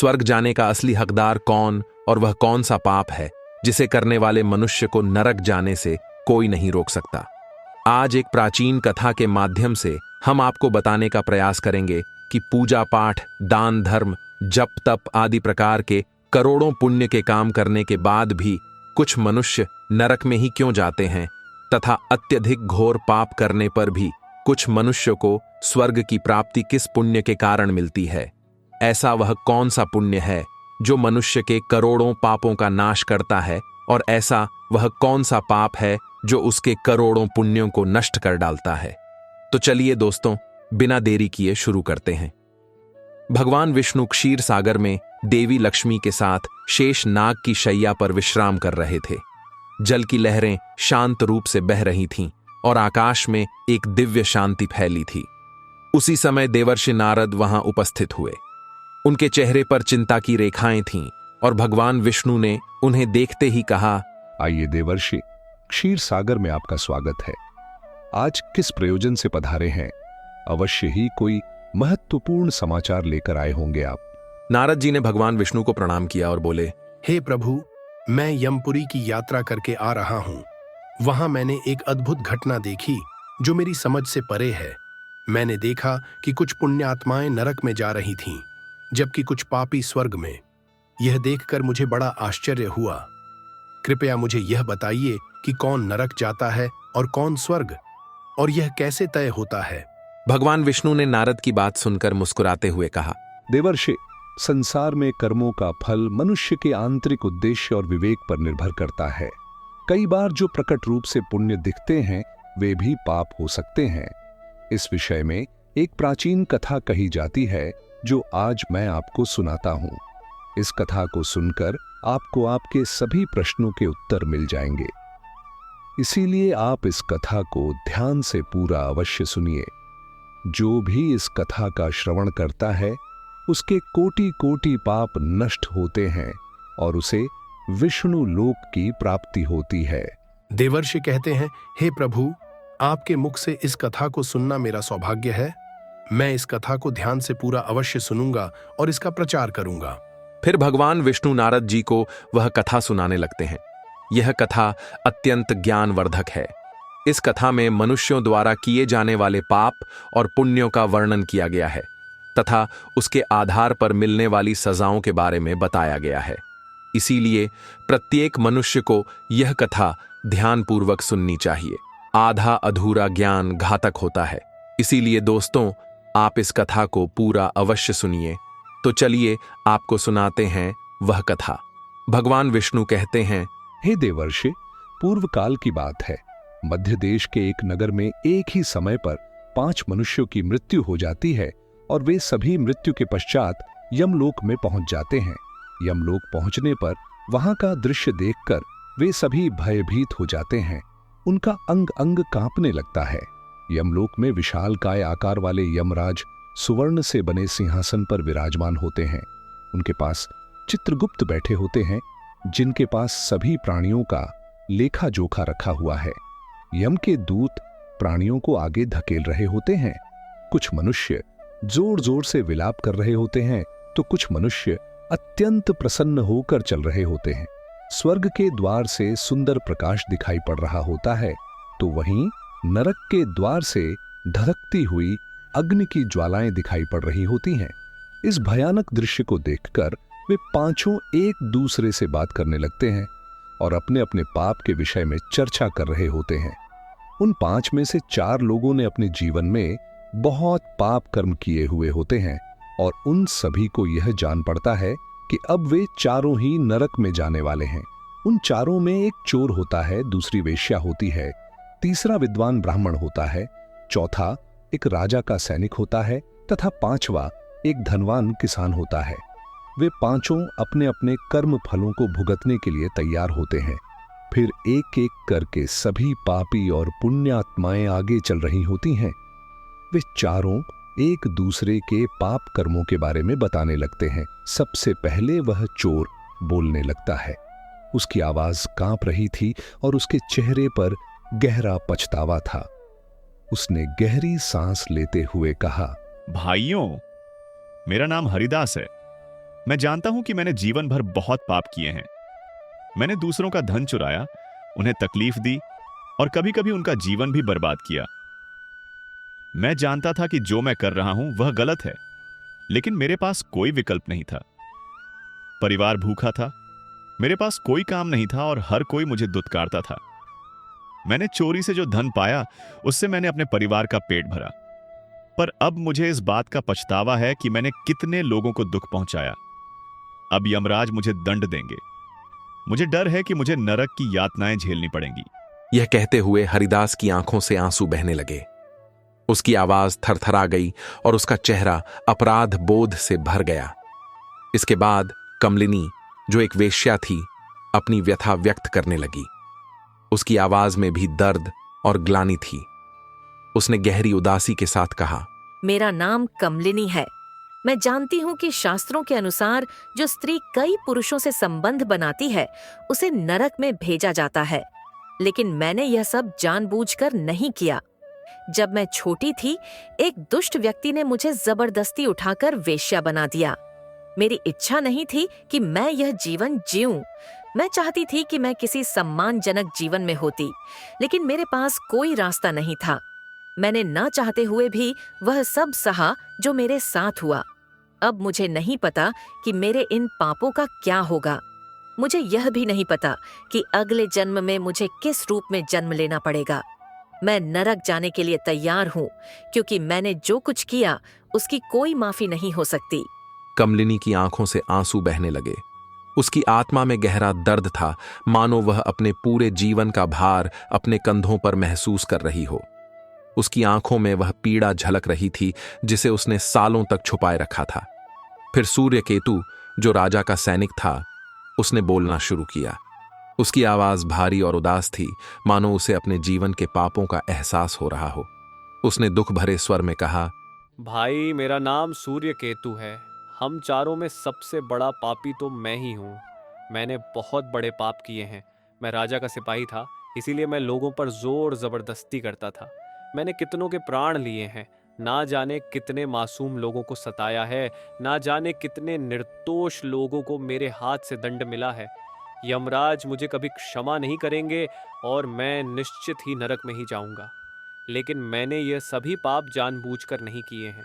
स्वर्ग जाने का असली हकदार कौन और वह कौन सा पाप है जिसे करने वाले मनुष्य को नरक जाने से कोई नहीं रोक सकता। आज एक प्राचीन कथा के माध्यम से हम आपको बताने का प्रयास करेंगे कि पूजा पाठ, दान धर्म, जप तप आदि प्रकार के करोड़ों पुण्य के काम करने के बाद भी कुछ मनुष्य नरक में ही क्यों जाते हैं, तथा अत्यधिक घोर पाप करने पर भी कुछ मनुष्य को स्वर्ग की प्राप्ति किस पुण्य के कारण मिलती है। ऐसा वह कौन सा पुण्य है जो मनुष्य के करोड़ों पापों का नाश करता है, और ऐसा वह कौन सा पाप है जो उसके करोड़ों पुण्यों को नष्ट कर डालता है। तो चलिए दोस्तों, बिना देरी किए शुरू करते हैं। भगवान विष्णु क्षीर सागर में देवी लक्ष्मी के साथ शेष नाग की शैया पर विश्राम कर रहे थे। जल की लहरें शांत रूप से बह रही थीं और आकाश में एक दिव्य शांति फैली थी। उसी समय देवर्षि नारद वहां उपस्थित हुए। उनके चेहरे पर चिंता की रेखाएं थीं और भगवान विष्णु ने उन्हें देखते ही कहा, आइए देवर्षि, क्षीर सागर में आपका स्वागत है। आज किस प्रयोजन से पधारे हैं? अवश्य ही कोई महत्वपूर्ण समाचार लेकर आए होंगे आप। नारद जी ने भगवान विष्णु को प्रणाम किया और बोले, हे प्रभु, मैं यमपुरी की यात्रा करके आ रहा हूँ। वहां मैंने एक अद्भुत घटना देखी जो मेरी समझ से परे है। मैंने देखा कि कुछ पुण्यात्माएं नरक में जा रही थीं, जबकि कुछ पापी स्वर्ग में। यह देखकर मुझे बड़ा आश्चर्य हुआ। कृपया मुझे यह बताइए कि कौन नरक जाता है और कौन स्वर्ग, और यह कैसे तय होता है। भगवान विष्णु ने नारद की बात सुनकर मुस्कुराते हुए कहा, देवर्षि, संसार में कर्मों का फल मनुष्य के आंतरिक उद्देश्य और विवेक पर निर्भर करता है। कई बार जो प्रकट रूप से पुण्य दिखते हैं वे भी पाप हो सकते हैं। इस विषय में एक प्राचीन कथा कही जाती है जो आज मैं आपको सुनाता हूं। इस कथा को सुनकर आपको आपके सभी प्रश्नों के उत्तर मिल जाएंगे। इसीलिए आप इस कथा को ध्यान से पूरा अवश्य सुनिए। जो भी इस कथा का श्रवण करता है उसके कोटि कोटि पाप नष्ट होते हैं और उसे विष्णु लोक की प्राप्ति होती है। देवर्षि कहते हैं, हे प्रभु, आपके मुख से इस कथा को सुनना मेरा सौभाग्य है। मैं इस कथा को ध्यान से पूरा अवश्य सुनूंगा और इसका प्रचार करूंगा। फिर भगवान विष्णु नारद जी को वह कथा सुनाने लगते हैं। यह कथा अत्यंत ज्ञानवर्धक है। इस कथा में मनुष्यों द्वारा किए जाने वाले पाप और पुण्यों का वर्णन किया गया है तथा उसके आधार पर मिलने वाली सजाओं के बारे में बताया गया है। इसीलिए प्रत्येक मनुष्य को यह कथा ध्यानपूर्वक सुननी चाहिए। आधा अधूरा ज्ञान घातक होता है। इसीलिए दोस्तों, आप इस कथा को पूरा अवश्य सुनिए। तो चलिए आपको सुनाते हैं वह कथा। भगवान विष्णु कहते हैं, हे देवर्षि, पूर्व काल की बात है। मध्य देश के एक नगर में एक ही समय पर 5 मनुष्यों की मृत्यु हो जाती है और वे सभी मृत्यु के पश्चात यमलोक में पहुंच जाते हैं। यमलोक पहुंचने पर वहां का दृश्य देखकर वे सभी भयभीत हो जाते हैं। उनका अंग अंग कांपने लगता है। यमलोक में विशालकाय आकार वाले यमराज सुवर्ण से बने सिंहासन पर विराजमान होते हैं। उनके पास चित्रगुप्त बैठे होते हैं, जिनके पास सभी प्राणियों का लेखा जोखा रखा हुआ है। यम के दूत प्राणियों को आगे धकेल रहे होते हैं। कुछ मनुष्य जोर जोर से विलाप कर रहे होते हैं तो कुछ मनुष्य अत्यंत प्रसन्न होकर चल रहे होते हैं। स्वर्ग के द्वार से सुंदर प्रकाश दिखाई पड़ रहा होता है तो वहीं नरक के द्वार से धधकती हुई अग्नि की ज्वालाएं दिखाई पड़ रही होती हैं। इस भयानक दृश्य को देखकर वे पांचों एक दूसरे से बात करने लगते हैं और अपने अपने पाप के विषय में चर्चा कर रहे होते हैं। उन 5 में से 4 लोगों ने अपने जीवन में बहुत पाप कर्म किए हुए होते हैं और उन सभी को यह जान पड़ता है कि अब वे चारों ही नरक में जाने वाले हैं। उन चारों में एक चोर होता है, दूसरी वेश्या होती है, तीसरा विद्वान ब्राह्मण होता है, चौथा एक राजा का सैनिक होता है तथा 5वां एक धनवान किसान होता है। वे पांचों अपने अपने कर्म फलों को भुगतने के लिए तैयार होते हैं। फिर एक एक करके सभी पापी और पुण्यात्माएं आगे चल रही होती हैं। वे चारों एक दूसरे के पाप कर्मों के बारे में बताने लगते हैं। सबसे पहले वह चोर बोलने लगता है। उसकी आवाज कांप रही थी और उसके चेहरे पर गहरा पछतावा था। उसने गहरी सांस लेते हुए कहा, भाइयों, मेरा नाम हरिदास है। मैं जानता हूं कि मैंने जीवन भर बहुत पाप किए हैं। मैंने दूसरों का धन चुराया, उन्हें तकलीफ दी और कभी कभी उनका जीवन भी बर्बाद किया। मैं जानता था कि जो मैं कर रहा हूं वह गलत है, लेकिन मेरे पास कोई विकल्प नहीं था। परिवार भूखा था, मेरे पास कोई काम नहीं था और हर कोई मुझे दुत्कारता था। मैंने चोरी से जो धन पाया उससे मैंने अपने परिवार का पेट भरा, पर अब मुझे इस बात का पछतावा है कि मैंने कितने लोगों को दुख पहुंचाया। अब यमराज मुझे दंड देंगे। मुझे डर है कि मुझे नरक की यातनाएं झेलनी पड़ेंगी। यह कहते हुए हरिदास की आंखों से आंसू बहने लगे। उसकी आवाज थरथरा गई और उसका चेहरा अपराध बोध से भर गया। इसके बाद कमलिनी, जो एक वेश्या थी, अपनी व्यथा व्यक्त करने लगी। उसकी आवाज में भी दर्द और ग्लानि थी। उसने गहरी उदासी के साथ कहा, मेरा नाम कमलिनी है। मैं जानती हूँ कि शास्त्रों के अनुसार जो स्त्री कई पुरुषों से संबंध बनाती है उसे नरक में भेजा जाता है, लेकिन मैंने यह सब जानबूझकर नहीं किया। जब मैं छोटी थी, एक दुष्ट व्यक्ति ने मुझे जबरदस्ती उठाकर वेश्या बना दिया। मेरी इच्छा नहीं थी कि मैं यह जीवन जीऊं। मैं चाहती थी कि मैं किसी सम्मानजनक जीवन में होती, लेकिन मेरे पास कोई रास्ता नहीं था। मैंने ना चाहते हुए भी वह सब सहा जो मेरे साथ हुआ। अब मुझे नहीं पता कि मेरे इन पापों का क्या होगा। मुझे यह भी नहीं पता कि अगले जन्म में मुझे किस रूप में जन्म लेना पड़ेगा। मैं नरक जाने के लिए तैयार हूँ, क्योंकि मैंने जो कुछ किया उसकी कोई माफी नहीं हो सकती। कमलिनी की आंखों से आंसू बहने लगे। उसकी आत्मा में गहरा दर्द था, मानो वह अपने पूरे जीवन का भार अपने कंधों पर महसूस कर रही हो। उसकी आंखों में वह पीड़ा झलक रही थी जिसे उसने सालों तक छुपाए रखा था। फिर सूर्यकेतु, जो राजा का सैनिक था, उसने बोलना शुरू किया। उसकी आवाज भारी और उदास थी, मानो उसे अपने जीवन के पापों का एहसास हो रहा हो। उसने दुख भरे स्वर में कहा, भाई, मेरा नाम सूर्यकेतु है। हम चारों में सबसे बड़ा पापी तो मैं ही हूँ। मैंने बहुत बड़े पाप किए हैं। मैं राजा का सिपाही था, इसीलिए मैं लोगों पर जोर जबरदस्ती करता था। मैंने कितनों के प्राण लिए हैं। ना जाने कितने मासूम लोगों को सताया है, ना जाने कितने निर्दोष लोगों को मेरे हाथ से दंड मिला है। यमराज मुझे कभी क्षमा नहीं करेंगे और मैं निश्चित ही नरक में ही जाऊंगा। लेकिन मैंने ये सभी पाप जानबूझकर नहीं किए हैं।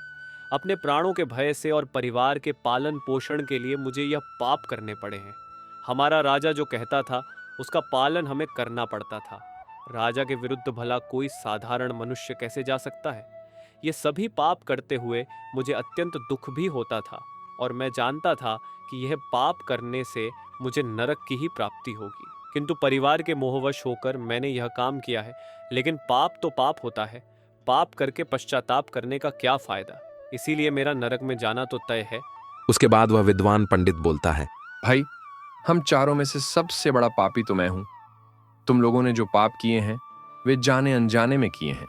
अपने प्राणों के भय से और परिवार के पालन पोषण के लिए मुझे यह पाप करने पड़े हैं। हमारा राजा जो कहता था उसका पालन हमें करना पड़ता था। राजा के विरुद्ध भला कोई साधारण मनुष्य कैसे जा सकता है? ये सभी पाप करते हुए मुझे अत्यंत दुख भी होता था और मैं जानता था कि यह पाप करने से मुझे नरक की ही प्राप्ति होगी। किंतु परिवार के मोहवश होकर मैंने यह काम किया है। लेकिन पाप तो पाप होता है। पाप करके पश्चाताप करने का क्या फायदा? इसीलिए मेरा नरक में जाना तो तय है। उसके बाद वह विद्वान पंडित बोलता है, भाई, हम चारों में से सबसे बड़ा पापी तो मैं हूं। तुम लोगों ने जो पाप किए हैं वे जाने अनजाने में किए हैं,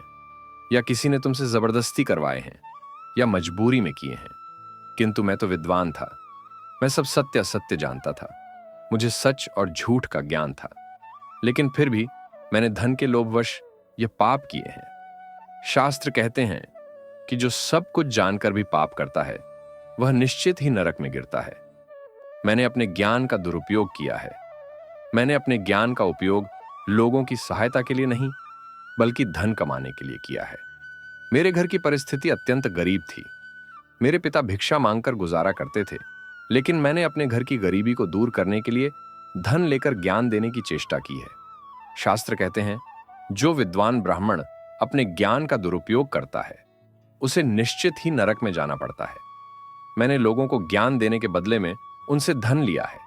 या किसी ने तुमसे जबरदस्ती करवाए हैं, या मजबूरी में किए हैं। किंतु मैं तो विद्वान था। मैं सब सत्य असत्य जानता था। मुझे सच और झूठ का ज्ञान था। लेकिन फिर भी मैंने धन के लोभवश ये पाप किए हैं। शास्त्र कहते हैं कि जो सब कुछ जानकर भी पाप करता है वह निश्चित ही नरक में गिरता है। मैंने अपने ज्ञान का दुरुपयोग किया है। मैंने अपने ज्ञान का उपयोग लोगों की सहायता के लिए नहीं, बल्कि धन कमाने के लिए किया है। मेरे घर की परिस्थिति अत्यंत गरीब थी। मेरे पिता भिक्षा मांगकर गुजारा करते थे, लेकिन मैंने अपने घर की गरीबी को दूर करने के लिए धन लेकर ज्ञान देने की चेष्टा की है। शास्त्र कहते हैं, जो विद्वान ब्राह्मण अपने ज्ञान का दुरुपयोग करता है उसे निश्चित ही नरक में जाना पड़ता है। मैंने लोगों को ज्ञान देने के बदले में उनसे धन लिया है,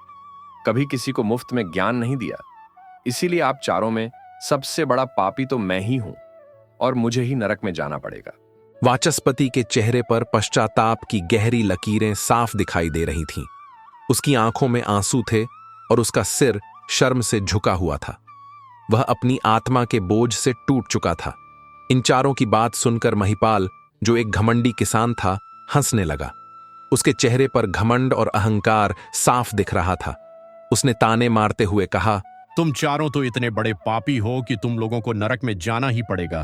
कभी किसी को मुफ्त में ज्ञान नहीं दिया। इसीलिए आप चारों में सबसे बड़ा पापी तो मैं ही हूं और मुझे ही नरक में जाना पड़ेगा। वाचस्पति के चेहरे पर पश्चाताप की गहरी लकीरें साफ दिखाई दे रही थीं। उसकी आंखों में आंसू थे और उसका सिर शर्म से झुका हुआ था। वह अपनी आत्मा के बोझ से टूट चुका था। इन चारों की बात सुनकर महिपाल, जो एक घमंडी किसान था, हंसने लगा। उसके चेहरे पर घमंड और अहंकार साफ दिख रहा था। उसने ताने मारते हुए कहा, तुम चारों तो इतने बड़े पापी हो कि तुम लोगों को नरक में जाना ही पड़ेगा।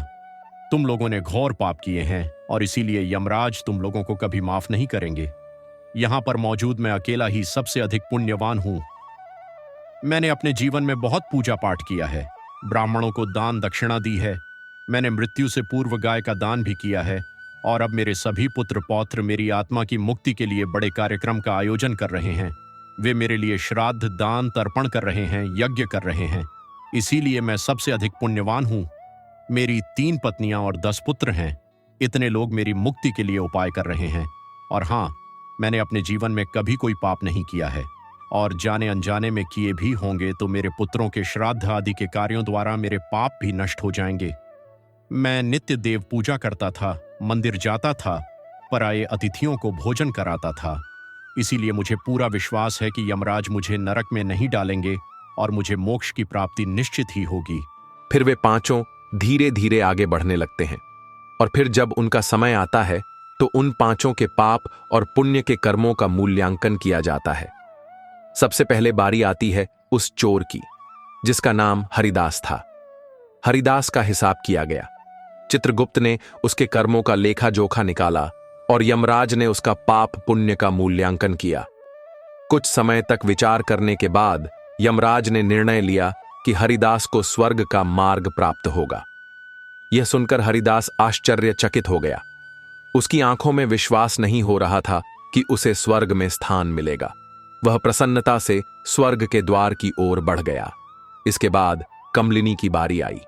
तुम लोगों ने घोर पाप किए हैं और इसीलिए यमराज तुम लोगों को कभी माफ नहीं करेंगे। यहां पर मौजूद मैं अकेला ही सबसे अधिक पुण्यवान हूं। मैंने अपने जीवन में बहुत पूजा पाठ किया है, ब्राह्मणों को दान दक्षिणा दी है, मैंने मृत्यु से पूर्व गाय का दान भी किया है, और अब मेरे सभी पुत्र पौत्र मेरी आत्मा की मुक्ति के लिए बड़े कार्यक्रम का आयोजन कर रहे हैं। वे मेरे लिए श्राद्ध, दान, तर्पण कर रहे हैं, यज्ञ कर रहे हैं। इसीलिए मैं सबसे अधिक पुण्यवान हूं। मेरी 3 पत्नियां और 10 पुत्र हैं। इतने लोग मेरी मुक्ति के लिए उपाय कर रहे हैं। और हाँ, मैंने अपने जीवन में कभी कोई पाप नहीं किया है, और जाने अनजाने में किए भी होंगे तो मेरे पुत्रों के श्राद्ध आदि के कार्यों द्वारा मेरे पाप भी नष्ट हो जाएंगे। मैं नित्य देव पूजा करता था, मंदिर जाता था, पराये अतिथियों को भोजन कराता था। इसीलिए मुझे पूरा विश्वास है कि यमराज मुझे नरक में नहीं डालेंगे और मुझे मोक्ष की प्राप्ति निश्चित ही होगी। फिर वे पांचों धीरे धीरे आगे बढ़ने लगते हैं, और फिर जब उनका समय आता है तो उन पांचों के पाप और पुण्य के कर्मों का मूल्यांकन किया जाता है। सबसे पहले बारी आती है उस चोर की, जिसका नाम हरिदास था। हरिदास का हिसाब किया गया। चित्रगुप्त ने उसके कर्मों का लेखा जोखा निकाला और यमराज ने उसका पाप पुण्य का मूल्यांकन किया। कुछ समय तक विचार करने के बाद यमराज ने निर्णय लिया कि हरिदास को स्वर्ग का मार्ग प्राप्त होगा। यह सुनकर हरिदास आश्चर्यचकित हो गया। उसकी आंखों में विश्वास नहीं हो रहा था कि उसे स्वर्ग में स्थान मिलेगा। वह प्रसन्नता से स्वर्ग के द्वार की ओर बढ़ गया। इसके बाद कमलिनी की बारी आई।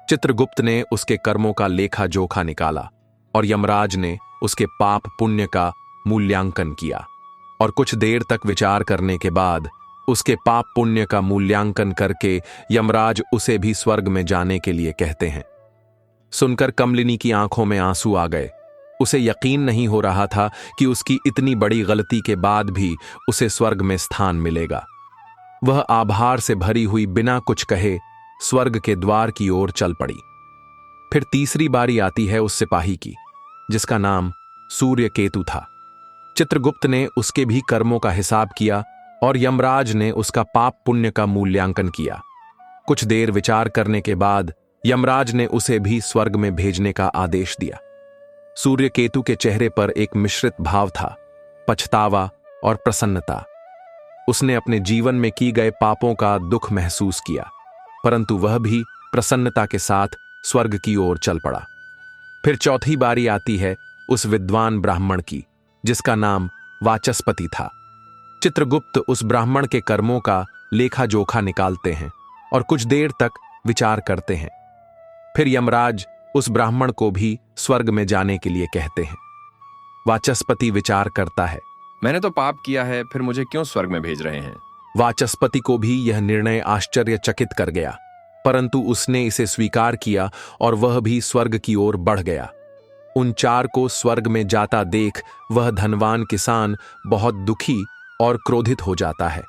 चित्रगुप्त ने उसके कर्मों का लेखा जोखा निकाला और यमराज ने उसके पाप पुण्य का मूल्यांकन किया। और कुछ देर तक विचार करने के बाद उसके पाप पुण्य का मूल्यांकन करके यमराज उसे भी स्वर्ग में जाने के लिए कहते हैं। सुनकर कमलिनी की आंखों में आंसू आ गए। उसे यकीन नहीं हो रहा था कि उसकी इतनी बड़ी गलती के बाद भी उसे स्वर्ग में स्थान मिलेगा। वह आभार से भरी हुई बिना कुछ कहे स्वर्ग के द्वार की ओर चल पड़ी। फिर तीसरी बारी आती है उस सिपाही की, जिसका नाम सूर्यकेतु था। चित्रगुप्त ने उसके भी कर्मों का हिसाब किया और यमराज ने उसका पाप पुण्य का मूल्यांकन किया। कुछ देर विचार करने के बाद यमराज ने उसे भी स्वर्ग में भेजने का आदेश दिया। सूर्यकेतु के चेहरे पर एक मिश्रित भाव था, पछतावा और प्रसन्नता। उसने अपने जीवन में की गए पापों का दुख महसूस किया, परंतु वह भी प्रसन्नता के साथ स्वर्ग की ओर चल पड़ा। फिर चौथी बारी आती है उस विद्वान ब्राह्मण की, जिसका नाम वाचस्पति था। चित्रगुप्त उस ब्राह्मण के कर्मों का लेखा जोखा निकालते हैं और कुछ देर तक विचार करते हैं। फिर यमराज उस ब्राह्मण को भी स्वर्ग में जाने के लिए कहते हैं। वाचस्पति विचार करता है। मैंने तो पाप किया है, फिर मुझे क्यों स्वर्ग में भेज रहे हैं? वाचस्पति को भी यह निर्णय आश्चर्यचकित कर गया, परंतु उसने इसे स्वीकार किया और वह भी स्वर्ग की ओर बढ़ गया। उन 4 को स्वर्ग में जाता देख वह धनवान किसान बहुत दुखी और क्रोधित हो जाता है।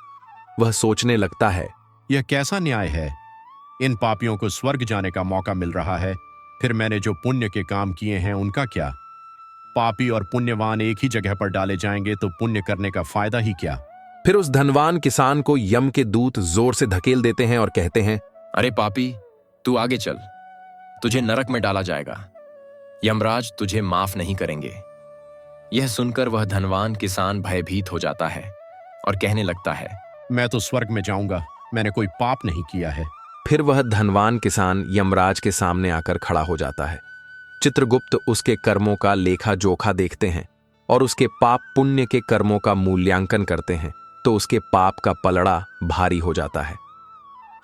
वह सोचने लगता है, यह कैसा न्याय है? इन पापियों को स्वर्ग जाने का मौका मिल रहा है, फिर मैंने जो पुण्य के काम किए हैं उनका क्या? पापी और पुण्यवान एक ही जगह पर डाले जाएंगे तो पुण्य करने का फायदा ही क्या? फिर उस धनवान किसान को यम के दूत जोर से धकेल देते हैं और कहते हैं, अरे पापी, तू आगे चल, तुझे नरक में डाला जाएगा। यमराज तुझे माफ नहीं करेंगे। यह सुनकर वह धनवान किसान भयभीत हो जाता है और कहने लगता है, मैं तो स्वर्ग में जाऊंगा, मैंने कोई पाप नहीं किया है। फिर वह धनवान किसान यमराज के सामने आकर खड़ा हो जाता है। चित्रगुप्त उसके कर्मों का लेखा जोखा देखते हैं और उसके पाप पुण्य के कर्मों का मूल्यांकन करते हैं, तो उसके पाप का पलड़ा भारी हो जाता है।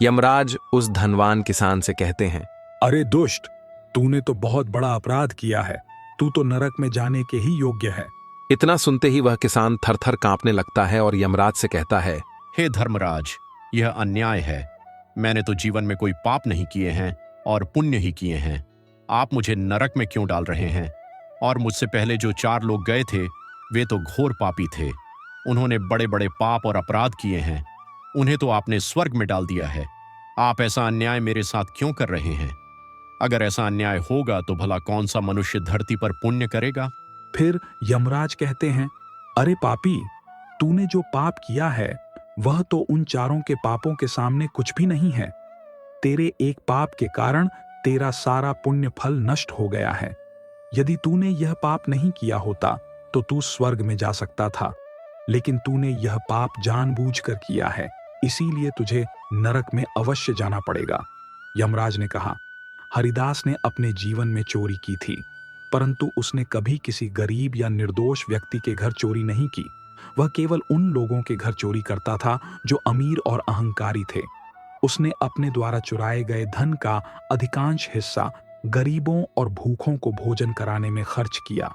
यमराज उस धनवान किसान से कहते हैं, अरे दुष्ट, तूने तो बहुत बड़ा अपराध किया है। तू तो नरक में जाने के ही योग्य है। इतना सुनते ही वह किसान थर-थर कांपने लगता है और यमराज से कहता है, हे धर्मराज, यह अन्याय है। मैंने तो जीवन में कोई पाप नहीं किए हैं और पुण्य ही किए हैं। आप मुझे नरक में क्यों डाल रहे हैं? और मुझसे पहले जो 4 लोग गए थे वे तो घोर पापी थे। उन्होंने बड़े बड़े पाप और अपराध किए हैं। उन्हें तो आपने स्वर्ग में डाल दिया है। आप ऐसा अन्याय मेरे साथ क्यों कर रहे हैं? अगर ऐसा अन्याय होगा तो भला कौन सा मनुष्य धरती पर पुण्य करेगा? फिर यमराज कहते हैं, अरे पापी, तूने जो पाप किया है वह तो उन 4 के पापों के सामने कुछ भी नहीं है। तेरे एक पाप के कारण तेरा सारा पुण्य फल नष्ट हो गया है। यदि तूने यह पाप नहीं किया होता तो तू स्वर्ग में जा सकता था। लेकिन तूने यह पाप जानबूझकर किया है, इसीलिए तुझे नरक में अवश्य जाना पड़ेगा। यमराज ने कहा, हरिदास ने अपने जीवन में चोरी की थी, परंतु उसने कभी किसी गरीब या निर्दोष व्यक्ति के घर चोरी नहीं की। वह केवल उन लोगों के घर चोरी करता था जो अमीर और अहंकारी थे। उसने अपने द्वारा चुराए गए धन का अधिकांश हिस्सा गरीबों और भूखों को भोजन कराने में खर्च किया।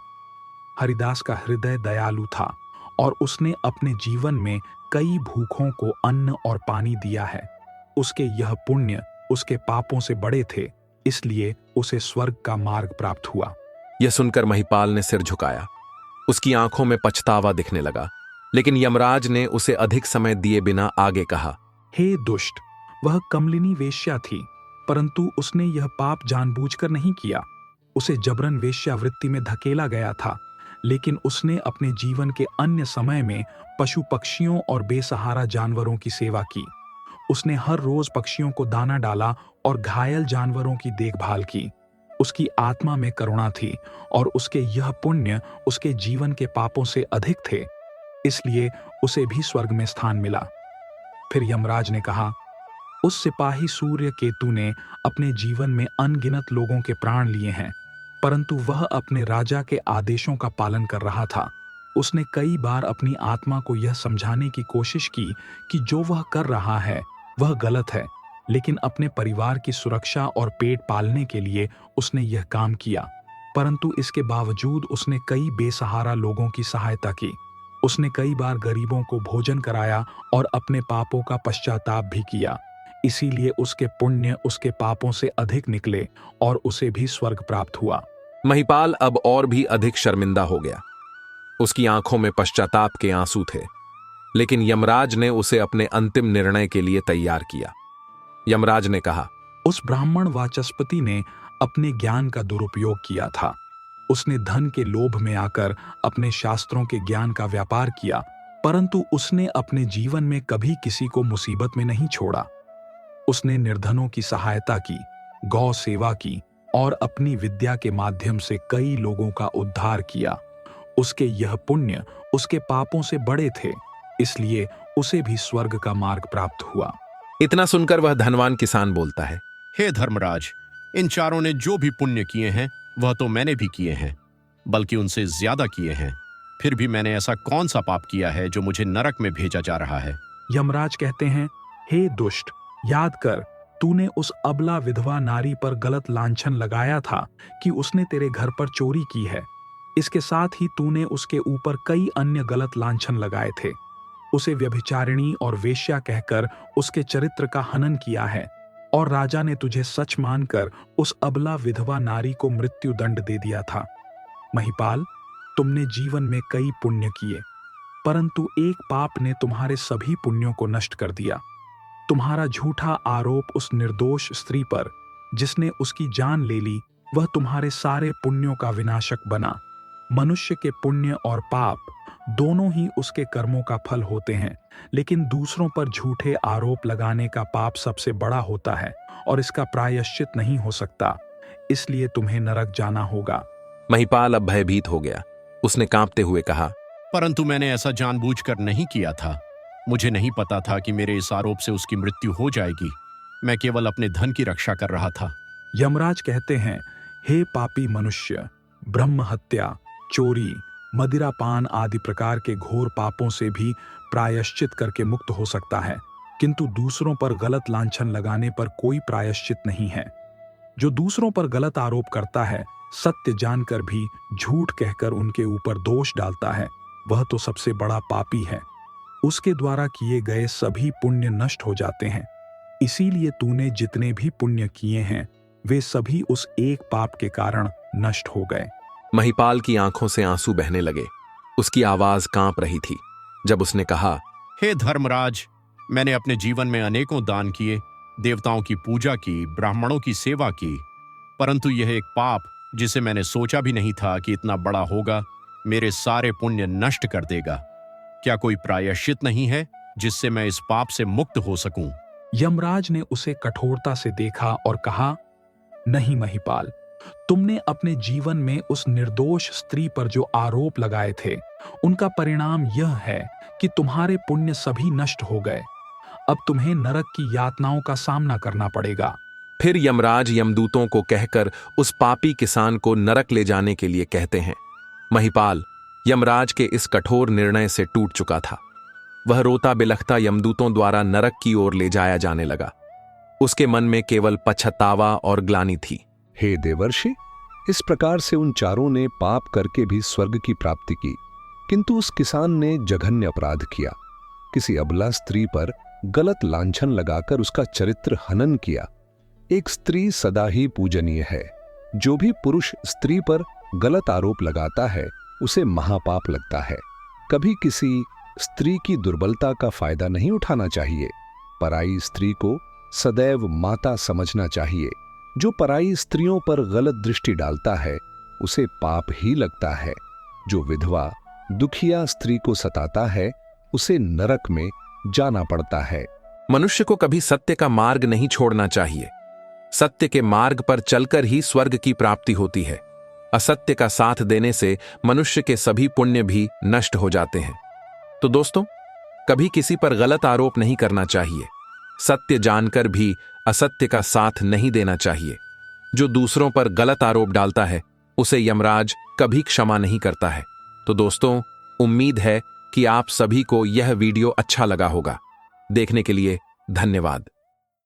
हरिदास का हृदय दयालु था और उसने अपने जीवन में कई भूखों को अन्न और पानी दिया है। उसके यह पुण्य उसके पापों से बड़े थे, इसलिए उसे स्वर्ग का मार्ग प्राप्त हुआ। यह सुनकर महिपाल ने सिर झुकाया। उसकी आंखों में पछतावा दिखने लगा, लेकिन यमराज ने उसे अधिक समय दिए बिना आगे कहा, हे दुष्ट, वह कमलिनी वेश्या थी, परंतु उसने यह पाप जानबूझकर नहीं किया। उसे जबरन वेश्यावृत्ति में धकेला गया था, लेकिन उसने अपने जीवन के अन्य समय में पशु पक्षियों और बेसहारा जानवरों की सेवा की। उसने हर रोज पक्षियों को दाना डाला और घायल जानवरों की देखभाल की। उसकी आत्मा में करुणा थी और उसके यह पुण्य उसके जीवन के पापों से अधिक थे, इसलिए उसे भी स्वर्ग में स्थान मिला। फिर यमराज ने कहा, उस सिपाही सूर्य केतु ने अपने जीवन में अनगिनत लोगों के प्राण लिए हैं, परंतु वह अपने राजा के आदेशों का पालन कर रहा था। उसने कई बार अपनी आत्मा को यह समझाने की कोशिश की कि जो वह कर रहा है वह गलत है, लेकिन अपने परिवार की सुरक्षा और पेट पालने के लिए उसने यह काम किया। परंतु इसके बावजूद उसने कई बेसहारा लोगों की सहायता की। उसने कई बार गरीबों को भोजन कराया और अपने पापों का पश्चाताप भी किया। इसीलिए उसके पुण्य उसके पापों से अधिक निकले और उसे भी स्वर्ग प्राप्त हुआ। महिपाल अब और भी अधिक शर्मिंदा हो गया। उसकी आंखों में पश्चाताप के आंसू थे, लेकिन यमराज ने उसे अपने अंतिम निर्णय के लिए तैयार किया। यमराज ने कहा, उस ब्राह्मण वाचस्पति ने अपने ज्ञान का दुरुपयोग किया था। उसने धन के लोभ में आकर अपने शास्त्रों के ज्ञान का व्यापार किया, परंतु उसने अपने जीवन में कभी किसी को मुसीबत में नहीं छोड़ा। उसने निर्धनों की सहायता की, गौ सेवा की और अपनी विद्या के माध्यम से कई लोगों का उद्धार किया। उसके यह पुण्य उसके पापों से बड़े थे, इसलिए उसे भी स्वर्ग का मार्ग प्राप्त हुआ। इतना सुनकर वह धनवान किसान बोलता है, हे धर्मराज, इन चारों ने जो भी पुण्य किए हैं वह तो मैंने भी किए हैं, बल्कि उनसे ज्यादा किए हैं। फिर भी मैंने ऐसा कौन सा पाप किया है जो मुझे नरक में भेजा जा रहा है? यमराज कहते हैं, हे दुष्ट, याद कर, तूने उस अबला विधवा नारी पर गलत लांछन लगाया था कि उसने तेरे घर पर चोरी की है। इसके साथ ही तूने उसके ऊपर कई अन्य गलत लांछन लगाए थे। उसे व्यभिचारिणी और वेश्या कहकर उसके चरित्र का हनन किया है, और राजा ने तुझे सच मानकर उस अबला विधवा नारी को मृत्यु दंड दे दिया था। महिपाल, तुमने जीवन में कई पुण्य किए, परंतु एक पाप ने तुम्हारे सभी पुण्यों को नष्ट कर दिया। तुम्हारा झूठा आरोप उस निर्दोष स्त्री पर, जिसने उसकी जान ले ली, वह तुम्हारे सारे पुण्यों का विनाशक बना। मनुष्य के पुण्य और पाप दोनों ही उसके कर्मों का फल होते हैं, लेकिन दूसरों पर झूठे आरोप लगाने का पाप सबसे बड़ा होता है और इसका प्रायश्चित नहीं हो सकता। इसलिए तुम्हें नरक जाना होगा। महिपाल अब भयभीत हो गया। उसने कांपते हुए कहा, परंतु मैंने ऐसा जानबूझकर नहीं किया था। मुझे नहीं पता था कि मेरे इस आरोप से उसकी मृत्यु हो जाएगी। मैं केवल अपने धन की रक्षा कर रहा था। यमराज कहते हैं, हे पापी मनुष्य, ब्रह्म हत्या, चोरी, मदिरापान आदि प्रकार के घोर पापों से भी प्रायश्चित करके मुक्त हो सकता है, किंतु दूसरों पर गलत लांछन लगाने पर कोई प्रायश्चित नहीं है। जो दूसरों पर गलत आरोप करता है, सत्य जानकर भी झूठ कहकर उनके ऊपर दोष डालता है, वह तो सबसे बड़ा पापी है। उसके द्वारा किए गए सभी पुण्य नष्ट हो जाते हैं। इसीलिए तूने जितने भी पुण्य किए हैं, वे सभी उस एक पाप के कारण नष्ट हो गए। महिपाल की आंखों से आंसू बहने लगे। उसकी आवाज कांप रही थी जब उसने कहा, हे धर्मराज, मैंने अपने जीवन में अनेकों दान किए, देवताओं की पूजा की, ब्राह्मणों की सेवा की, परंतु यह एक पाप जिसे मैंने सोचा भी नहीं था कि इतना बड़ा होगा, मेरे सारे पुण्य नष्ट कर देगा। क्या कोई प्रायश्चित नहीं है जिससे मैं इस पाप से मुक्त हो सकूं? यमराज ने उसे कठोरता से देखा और कहा, नहीं महिपाल, तुमने अपने जीवन में उस निर्दोष स्त्री पर जो आरोप लगाए थे, उनका परिणाम यह है कि तुम्हारे पुण्य सभी नष्ट हो गए। अब तुम्हें नरक की यातनाओं का सामना करना पड़ेगा। फिर यमराज यमदूतों को कहकर उस पापी किसान को नरक ले जाने के लिए कहते हैं। महिपाल यमराज के इस कठोर निर्णय से टूट चुका था। वह रोता बिलखता यमदूतों द्वारा नरक की ओर ले जाया जाने लगा। उसके मन में केवल पछतावा और ग्लानि थी। हे देवर्षि, इस प्रकार से उन चारों ने पाप करके भी स्वर्ग की प्राप्ति की, किंतु उस किसान ने जघन्य अपराध किया। किसी अबला स्त्री पर गलत लांछन लगाकर उसका चरित्र हनन किया। एक स्त्री सदा ही पूजनीय है। जो भी पुरुष स्त्री पर गलत आरोप लगाता है उसे महापाप लगता है। कभी किसी स्त्री की दुर्बलता का फायदा नहीं उठाना चाहिए। पराई स्त्री को सदैव माता समझना चाहिए। जो पराई स्त्रियों पर गलत दृष्टि डालता है उसे पाप ही लगता है। जो विधवा दुखिया स्त्री को सताता है उसे नरक में जाना पड़ता है। मनुष्य को कभी सत्य का मार्ग नहीं छोड़ना चाहिए। सत्य के मार्ग पर चलकर ही स्वर्ग की प्राप्ति होती है। असत्य का साथ देने से मनुष्य के सभी पुण्य भी नष्ट हो जाते हैं। तो दोस्तों, कभी किसी पर गलत आरोप नहीं करना चाहिए। सत्य जानकर भी असत्य का साथ नहीं देना चाहिए। जो दूसरों पर गलत आरोप डालता है उसे यमराज कभी क्षमा नहीं करता है। तो दोस्तों, उम्मीद है कि आप सभी को यह वीडियो अच्छा लगा होगा। देखने के लिए धन्यवाद।